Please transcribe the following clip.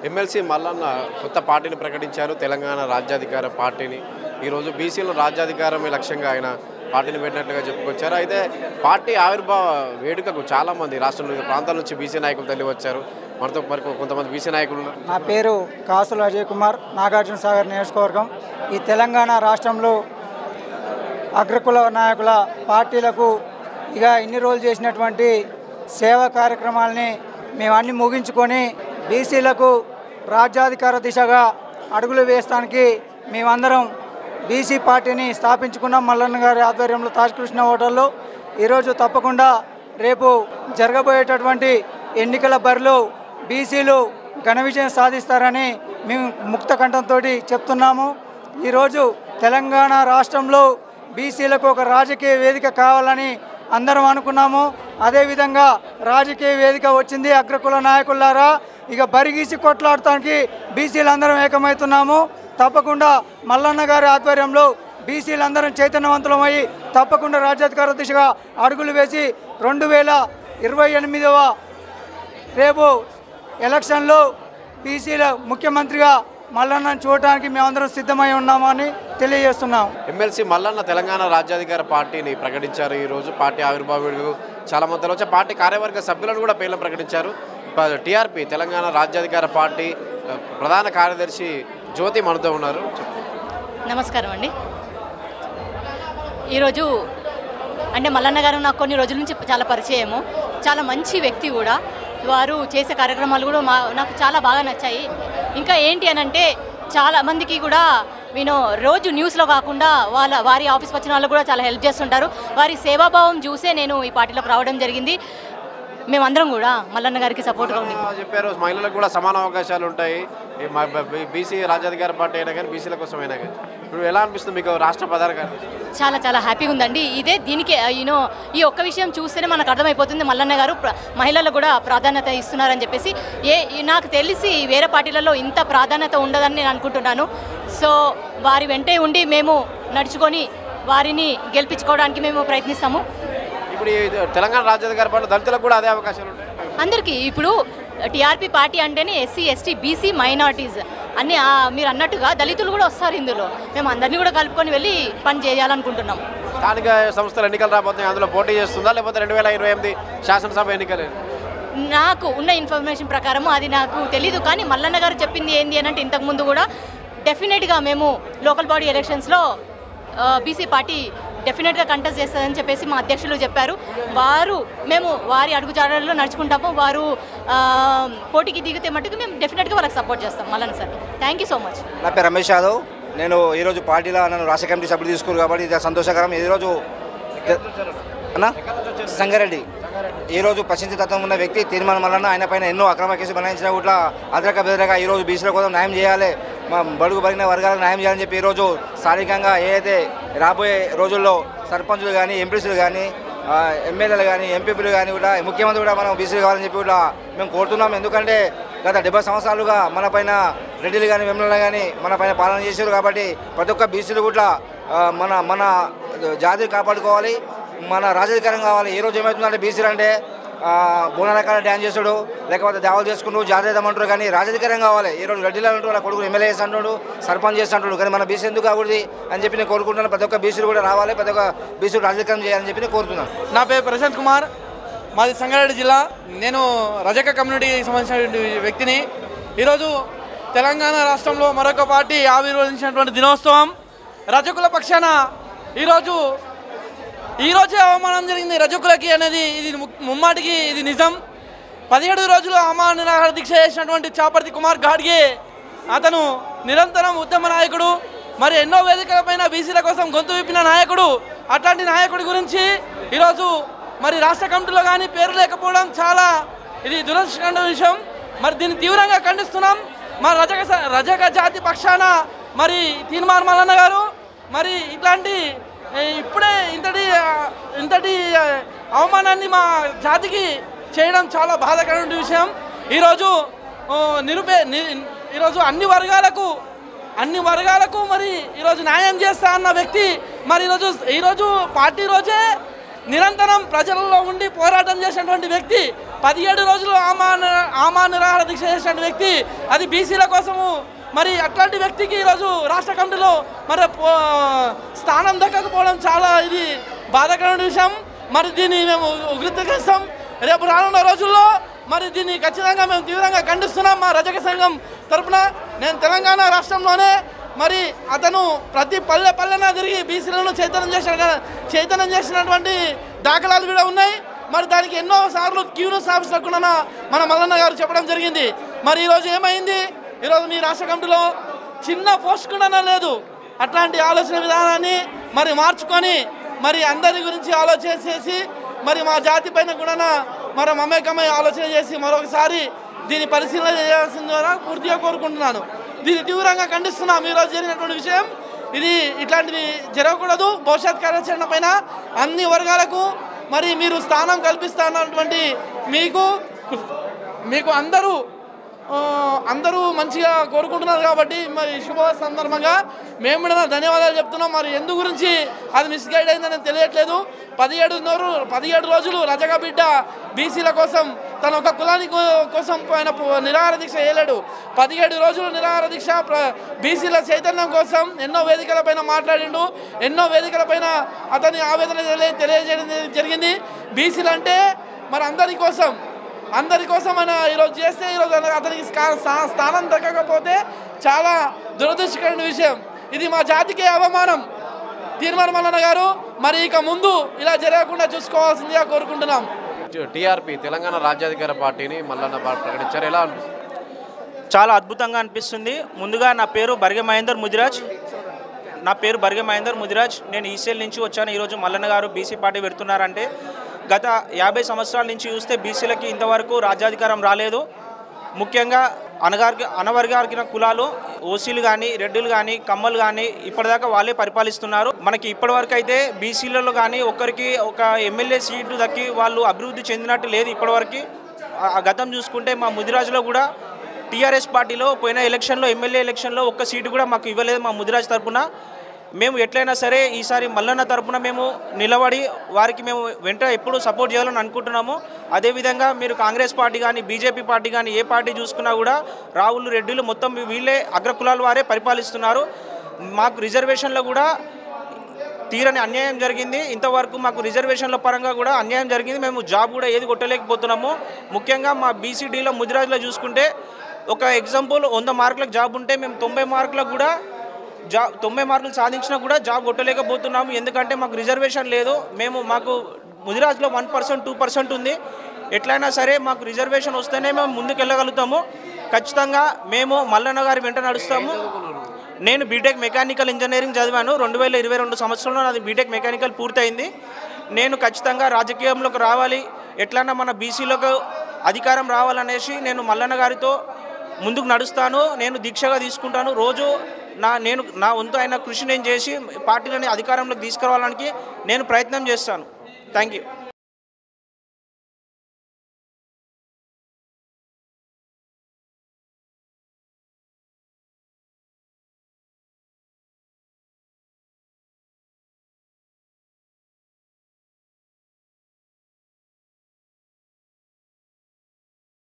MLC Mallanna కొత్త పార్టీని ప్రకటించారు. తెలంగాణ రాజ్యాధికార పార్టీని ఈరోజు బీసీలో రాజ్యాధికారమే లక్ష్యంగా ఆయన పార్టీని పెట్టినట్లుగా చెప్పుకొచ్చారు. అయితే పార్టీ ఆవిర్భావ వేడుకకు చాలామంది రాష్ట్రంలో వివిధ ప్రాంతాల నుంచి బీసీ నాయకులు తల్లి వచ్చారు. మనతో కొంతమంది బీసీ నాయకులు. నా పేరు కాసుల అజయ్ కుమార్, నాగార్జున సాగర్ నియోజకవర్గం. ఈ తెలంగాణ రాష్ట్రంలో అగ్రకుల నాయకుల పార్టీలకు ఇక ఇన్ని రోజులు చేసినటువంటి సేవా కార్యక్రమాలని మేము అన్ని ముగించుకొని బీసీలకు రాజ్యాధికార దిశగా అడుగులు వేయడానికి మేమందరం బీసీ పార్టీని స్థాపించుకున్నాం. మల్లన్న గారి ఆధ్వర్యంలో తాజకృష్ణ హోటల్లో ఈరోజు తప్పకుండా రేపు జరగబోయేటటువంటి ఎన్నికల బరిలో బీసీలు ఘన విజయం సాధిస్తారని మేము ముక్త కంఠంతో చెప్తున్నాము. ఈరోజు తెలంగాణ రాష్ట్రంలో బీసీలకు ఒక రాజకీయ వేదిక కావాలని అందరం అనుకున్నాము. అదేవిధంగా రాజకీయ వేదిక వచ్చింది. అగ్రకుల నాయకులారా, ఇక బరిగీసి కొట్లాడటానికి బీసీలందరం ఏకమవుతున్నాము. తప్పకుండా మల్లన్న గారి ఆధ్వర్యంలో బీసీలందరం చైతన్యవంతులమై తప్పకుండా రాజ్యాధికార దిశగా అడుగులు వేసి 2028వ రేపు ఎలక్షన్లో బీసీల ముఖ్యమంత్రిగా మల్లన్నను చూడటానికి మేమందరం సిద్ధమై ఉన్నామని తెలియజేస్తున్నాం. ఎమ్మెల్సీ మల్లన్న తెలంగాణ రాజ్యాధికార పార్టీని ప్రకటించారు. ఈరోజు పార్టీ ఆవిర్భావ వేడుకకు చాలా మంది వచ్చి పార్టీ కార్యవర్గ సభ్యులను కూడా పేర్లను ప్రకటించారు. టీఆర్పీ తెలంగాణ రాజ్యాధికార పార్టీ ప్రధాన కార్యదర్శి జ్యోతి మనతో ఉన్నారు. నమస్కారం అండి. ఈరోజు అంటే మల్లన్న గారు నాకు కొన్ని రోజుల నుంచి చాలా పరిచయము, చాలా మంచి వ్యక్తి కూడా. వారు చేసే కార్యక్రమాలు కూడా నాకు చాలా బాగా నచ్చాయి. ఇంకా ఏంటి అని అంటే చాలామందికి కూడా నేను రోజు న్యూస్లో కాకుండా వారి ఆఫీస్కి వచ్చిన వాళ్ళు కూడా చాలా హెల్ప్ చేస్తుంటారు. వారి సేవాభావం చూసే నేను ఈ పార్టీలోకి రావడం జరిగింది. మేమందరం కూడా మల్లన్న గారికి సపోర్ట్గా ఉంది. చెప్పారు మహిళలకు కూడా సమాన అవకాశాలు ఉంటాయి. బీసీ రాజ్యాధికార పార్టీ అయినా కానీ బీసీల కోసం అయినా కానీ ఇప్పుడు ఎలా అనిపిస్తుంది మీకు రాష్ట్ర ప్రధాన కార్యదర్శి? చాలా చాలా హ్యాపీగా ఉందండి. దీనికి ఈ ఒక్క విషయం చూస్తేనే మనకు అర్థమైపోతుంది మల్లన్న గారు మహిళలకు కూడా ప్రాధాన్యత ఇస్తున్నారని చెప్పేసి. నాకు తెలిసి వేరే పార్టీలలో ఇంత ప్రాధాన్యత ఉండదని నేను అనుకుంటున్నాను. సో వారి వెంటే ఉండి మేము నడుచుకొని వారిని గెలిపించుకోవడానికి మేము ప్రయత్నిస్తాము. ఇప్పుడు తెలంగాణ రాజ్యాధికార పార్టీ దళితులకు కూడా అదే అవకాశాలు ఉంటాయి అందరికీ. ఇప్పుడు టీఆర్పీ పార్టీ అంటేనే ఎస్సీ, ఎస్టీ, బీసీ, మైనార్టీస్ అన్నీ మీరు అన్నట్టుగా దళితులు కూడా వస్తారు ఇందులో. మేము అందరినీ కూడా కలుపుకొని వెళ్ళి పని చేయాలనుకుంటున్నాం. స్థానిక సంస్థల ఎన్నికలు రాబోతున్నాయి, అందులో పోటీ చేస్తుందా లేకపోతే 2028 శాసనసభ ఎన్నికలు? నాకు ఉన్న ఇన్ఫర్మేషన్ ప్రకారం అది నాకు తెలీదు. కానీ మల్లన్న గారు చెప్పింది ఏంటి అని అంటే ఇంతకుముందు కూడా డెఫినెట్గా మేము లోకల్ బాడీ ఎలక్షన్స్లో బీసీ పార్టీ డెఫినెట్గా కంటెస్ట్ చేస్తుందని చెప్పేసి మా అధ్యక్షులు చెప్పారు. మేము వారి అడుగుజాడల్లో నడుచుకుంటాము. వారు పోటీకి దిగితే మట్టుకు మేము డెఫినెట్గా వాళ్ళకి సపోర్ట్ చేస్తాం. Mallanna sir thank you so much. నా పేరు రమేష్ యాదవ్. నేను ఈరోజు పార్టీలో నన్ను రాష్ట్ర కమిటీ సభ్యులు తీసుకున్నారు కాబట్టి ఇది సంతోషకరం. ఈరోజు అన్న సంగారెడ్డి ఈరోజు ప్రశ్నించే తత్వం ఉన్న వ్యక్తి తీర్మానం మల్లన్న. ఆయన పైన ఎన్నో అక్రమ కేసులు బనాయించిన కూడా అదరక బెదరగా ఈరోజు బీసీల కోసం న్యాయం చేయాలి, మా బడుగు బలిగిన వర్గాలకు న్యాయం చేయాలని చెప్పి ఈరోజు స్థానికంగా ఏదైతే రాబోయే రోజుల్లో సర్పంచులు కానీ, ఎంపీసీలు కానీ, ఎమ్మెల్యేలు కానీ, ఎంపీపీలు కానీ కూడా ముఖ్యమంత్రి కూడా మనం బీసీలు కావాలని చెప్పి కూడా మేము కోరుతున్నాం. ఎందుకంటే గత 70 సంవత్సరాలుగా మన పైన రెడ్డిలు కానీ, వెమ్మెల్యేలు కానీ మన పైన పాలన చేశారు. కాబట్టి ప్రతి ఒక్క బీసీలు కూడా మన జాతిని కాపాడుకోవాలి, మన రాజాధికారం కావాలి. ఏ రోజు ఏమవుతుందంటే బీసీలు అంటే బోనాలకాల డ్యాన్స్ చేస్తాడు, లేకపోతే దేవాలు చేసుకుంటూ జాతీయమంటారు. కానీ రాజాధికారం కావాలి. ఈరోజు రెడ్డిలు అంటారు, వాళ్ళ కొడుకు ఎమ్మెల్యే చేస్తుంటాడు, సర్పంచ్ చేస్తుంటాడు. కానీ మన బీసీ ఎందుకు కాకూడదు అని చెప్పి నేను కోరుకుంటున్నాను. ప్రతి ఒక్క బీసీలు కూడా రావాలి, ప్రతి ఒక్క బీసీలు రాజాధికారం చేయాలని చెప్పి నేను కోరుతున్నాను. నా పేరు ప్రశాంత్ కుమార్, మాది సంగారెడ్డి జిల్లా. నేను రజక కమ్యూనిటీకి సంబంధించిన వ్యక్తిని. ఈరోజు తెలంగాణ రాష్ట్రంలో మరొక పార్టీ ఆవిర్భవించినటువంటి దినోత్సవం. రజకుల పక్షాన ఈరోజే అవమానం జరిగింది రజకులకి అనేది ఇది ముమ్మాటికి ఇది నిజం. 17 రోజులు అవమాన నిరాహార దీక్ష చేసినటువంటి చాపర్తి కుమార్ గాడ్గే అతను నిరంతరం ఉద్యమ నాయకుడు, మరి ఎన్నో వేదికలపైన బీసీల కోసం గొంతు విప్పిన నాయకుడు. అట్లాంటి నాయకుడి గురించి ఈరోజు మరి రాష్ట్ర కమిటీలో కానీ పేరు లేకపోవడం చాలా ఇది దురదృష్టకర విషయం. మరి దీన్ని తీవ్రంగా ఖండిస్తున్నాం. మరి రజక జాతి పక్షాన మరి తీర్మానం మల్లన్న గారు మరి ఇట్లాంటి ఇప్పుడే ఇంతటి అవమానాన్ని మా జాతికి చేయడం చాలా బాధాకరమైన విషయం. ఈరోజు అన్ని వర్గాలకు మరి ఈరోజు న్యాయం చేస్తా అన్న వ్యక్తి మరి ఈరోజు పార్టీ రోజే నిరంతరం ప్రజలలో ఉండి పోరాటం చేసినటువంటి వ్యక్తి 17 రోజులు ఆమా నిరాహార దీక్ష చేసిన వ్యక్తి, అది బీసీల కోసము. మరి అట్లాంటి వ్యక్తికి ఈరోజు రాష్ట్ర కమిటీలో మరి స్థానం దక్కకపోవడం చాలా ఇది బాధాకరమైన విషయం. మరి దీన్ని మేము ఉగ్రతరిస్తాం. రేపు రానున్న రోజుల్లో మరి దీన్ని ఖచ్చితంగా మేము తీవ్రంగా ఖండిస్తున్నాం. మా రజక సంఘం తరఫున నేను తెలంగాణ రాష్ట్రంలోనే మరి అతను ప్రతి పల్లెన తిరిగి బీసీలను చైతన్యం చేసినటువంటి దాఖలాలు కూడా ఉన్నాయి. మరి దానికి ఎన్నో సార్లు క్యూనస్ ఆఫీసులకు మన మల్లన్న గారు చెప్పడం జరిగింది. మరి ఈరోజు ఏమైంది? ఈరోజు మీ రాష్ట్ర కమిటీలో చిన్న పోస్ట్ కూడా లేదు. అట్లాంటి ఆలోచన విధానాన్ని మరి మార్చుకొని మరి అందరి గురించి ఆలోచన చేసి మరి మా జాతి పైన కూడా మరి మమేకమై ఆలోచన చేసి మరొకసారి దీన్ని పరిశీలన చేయాల్సిన ద్వారా పూర్తిగా కోరుకుంటున్నాను. దీన్ని తీవ్రంగా ఖండిస్తున్నాం. ఈరోజు జరిగినటువంటి విషయం ఇది ఇట్లాంటివి జరగకూడదు. భవిష్యత్ కార్యాచరణ పైన అన్ని వర్గాలకు మరి మీరు స్థానం కల్పిస్తున్నటువంటి మీకు అందరూ మంచిగా కోరుకుంటున్నారు కాబట్టి మరి శుభ సందర్భంగా మేము కూడా ధన్యవాదాలు చెప్తున్నాం. మరి ఎందు గురించి అది మిస్గైడ్ అయిందని తెలియట్లేదు. 17 రోజులు రజక బిడ్డ బీసీల కోసం తన ఒక కులాని కోసం ఆయన నిరాహార దీక్ష చేయలేడు. 17 రోజులు నిరాహార దీక్ష బీసీల చైతన్యం కోసం ఎన్నో వేదికలపైన మాట్లాడిండు. ఎన్నో వేదికలపైన అతని ఆవేదన తెలియజేయడం జరిగింది. బీసీలు అంటే మరి అందరి కోసం ఆయన ఈరోజు చేస్తే ఈరోజు అతనికి స్థానం దక్కకపోతే చాలా దురదృష్టకరమైన విషయం. ఇది మా జాతికే అవమానం. తీర్మాన మల్లన్న గారు మరి ఇక ముందు ఇలా జరగకుండా చూసుకోవాల్సిందిగా కోరుకుంటున్నాం. టీఆర్పీ తెలంగాణ రాజ్యాధికార పార్టీని మల్లన్న ప్రకటించారు. ఎలా అనిపిస్తుంది? చాలా అద్భుతంగా అనిపిస్తుంది. ముందుగా నా పేరు బర్గె మహేందర్ ముదిరాజ్. నేను ఈసీఎల్ నుంచి వచ్చాను. ఈరోజు మల్లన్న గారు బీసీ పార్టీ పెడుతున్నారంటే గత 50 సంవత్సరాల నుంచి చూస్తే బీసీలకి ఇంతవరకు రాజ్యాధికారం రాలేదు. ముఖ్యంగా అనవర్గారిన కులాలు ఓసీలు కానీ, రెడ్డిలు కానీ, కమ్మలు కానీ ఇప్పటిదాకా వాళ్ళే పరిపాలిస్తున్నారు. మనకి ఇప్పటివరకు అయితే బీసీలలో కానీ ఒక్కరికి ఒక ఎమ్మెల్యే సీటు దక్కి వాళ్ళు అభివృద్ధి చెందినట్టు లేదు ఇప్పటివరకు. గతం చూసుకుంటే మా ముదిరాజులో కూడా టీఆర్ఎస్ పార్టీలో పోయిన ఎలక్షన్లో ఎమ్మెల్యే ఎలక్షన్లో ఒక్క సీటు కూడా మాకు ఇవ్వలేదు మా ముదిరాజు తరఫున. మేము ఎట్లయినా సరే ఈసారి మల్లన్న తరపున మేము నిలబడి వారికి మేము వెంట ఎప్పుడు సపోర్ట్ చేయాలని అనుకుంటున్నాము. అదేవిధంగా మీరు కాంగ్రెస్ పార్టీ కానీ, బీజేపీ పార్టీ కానీ ఏ పార్టీ చూసుకున్నా కూడా రావులు, రెడ్డిలు మొత్తం వీళ్ళే అగ్రకులాల వారే పరిపాలిస్తున్నారు. మాకు రిజర్వేషన్లో కూడా తీరని అన్యాయం జరిగింది. ఇంతవరకు మాకు రిజర్వేషన్ల పరంగా కూడా అన్యాయం జరిగింది. మేము జాబ్ కూడా ఏది కొట్టలేకపోతున్నాము. ముఖ్యంగా మా బీసీడీలో ముదిరాజులో చూసుకుంటే ఒక ఎగ్జాంపుల్ 100 మార్కులకు జాబ్ ఉంటే మేము 90 మార్కులకు కూడా 90 మార్కులు సాధించినా కూడా జాబ్ కొట్టలేకపోతున్నాము. ఎందుకంటే మాకు రిజర్వేషన్ లేదు. మాకు ముదిరాజ్లో 1%, 2% ఉంది. ఎట్లయినా సరే మాకు రిజర్వేషన్ వస్తేనే మేము ముందుకు వెళ్ళగలుగుతాము. ఖచ్చితంగా మేము మల్లన్న గారి వెంట నడుస్తాము. నేను బీటెక్ మెకానికల్ ఇంజనీరింగ్ చదివాను. 2022 సంవత్సరంలో నాది బీటెక్ మెకానికల్ పూర్తయింది. నేను ఖచ్చితంగా రాజకీయంలోకి రావాలి, ఎట్లన్నా మన బీసీలకు అధికారం రావాలనేసి నేను మల్లన్న గారితో ముందుకు నడుస్తాను. నేను దీక్షగా తీసుకుంటాను. రోజు నా వంతు అయిన కృషి నేను చేసి పార్టీలని అధికారంలోకి తీసుకురావడానికి నేను ప్రయత్నం చేస్తాను. Thank you.